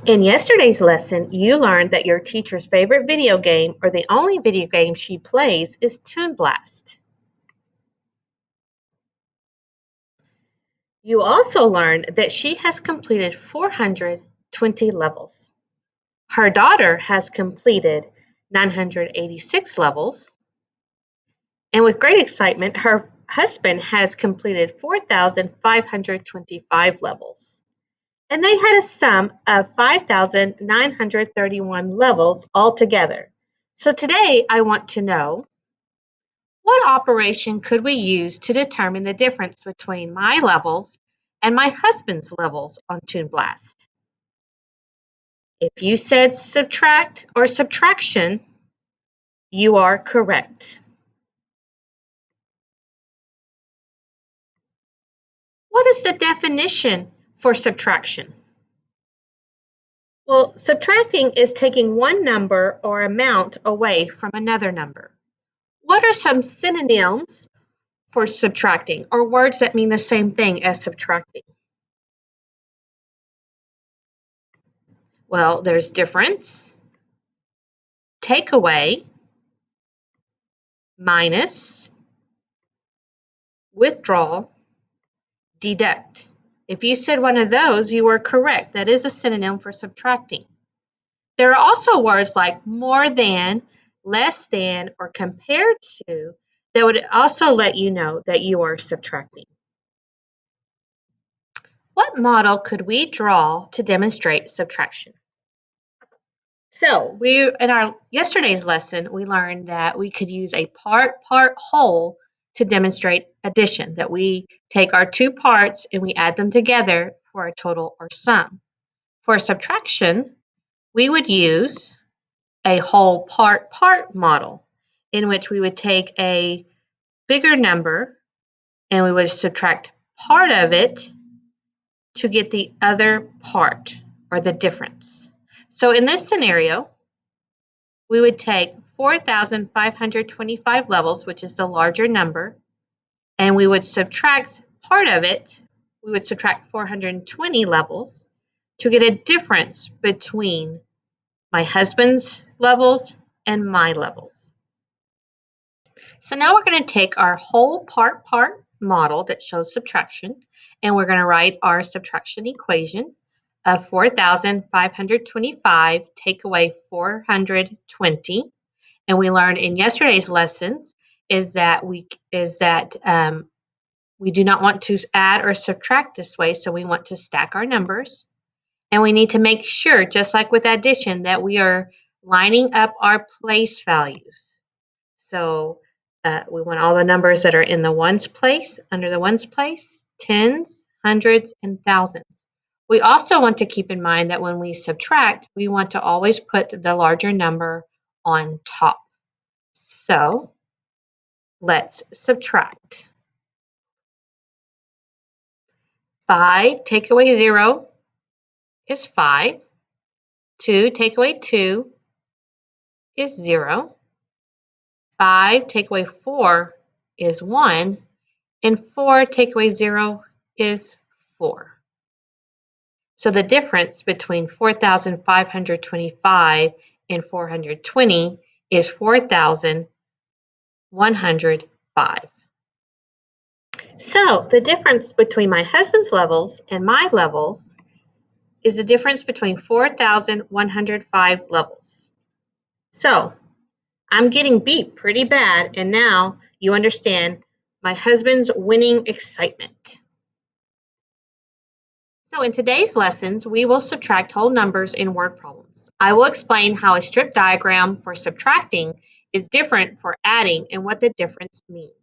In yesterday's lesson, you learned that your teacher's favorite video game, or the only video game she plays, is Toon Blast. You also learned that she has completed 420 levels. Her daughter has completed 986 levels. And with great excitement, her husband has completed 4,525 levels. And they had a sum of 5,931 levels altogether. So today I want to know, what operation could we use to determine the difference between my levels and my husband's levels on Toon Blast? If you said subtract or subtraction, you are correct. What is the definition for subtraction? Well, subtracting is taking one number or amount away from another number. What are some synonyms for subtracting, or words that mean the same thing as subtracting? Well, there's difference, take away, minus, withdraw, deduct. If you said one of those, you were correct. That is a synonym for subtracting. There are also words like more than, less than, or compared to that would also let you know that you are subtracting. What model could we draw to demonstrate subtraction? So in our yesterday's lesson, we learned that we could use a part-whole to demonstrate addition, that we take our two parts and we add them together for a total or sum. For subtraction, we would use a whole part model, in which we would take a bigger number and we would subtract part of it to get the other part, or the difference. So in this scenario, we would take 4,525 levels, which is the larger number, and we would subtract part of it. We would subtract 420 levels to get a difference between my husband's levels and my levels. So now we're going to take our whole part model that shows subtraction, and we're going to write our subtraction equation of 4,525 take away 420. And we learned in yesterday's lessons is that we do not want to add or subtract this way, so we want to stack our numbers. And we need to make sure, just like with addition, that we are lining up our place values. So we want all the numbers that are in the ones place, under the ones place, tens, hundreds, and thousands. We also want to keep in mind that when we subtract, we want to always put the larger number on top. So let's subtract. 5 take away 0 is 5. 2 take away 2 is 0. 5 take away 4 is 1. And 4 take away 0 is 4. So the difference between 4,525 and 420 is 4,105. So the difference between my husband's levels and my levels is the difference between 4,105 levels. So I'm getting beat pretty bad, and now you understand my husband's winning excitement. So in today's lessons, we will subtract whole numbers in word problems. I will explain how a strip diagram for subtracting is different for adding and what the difference means.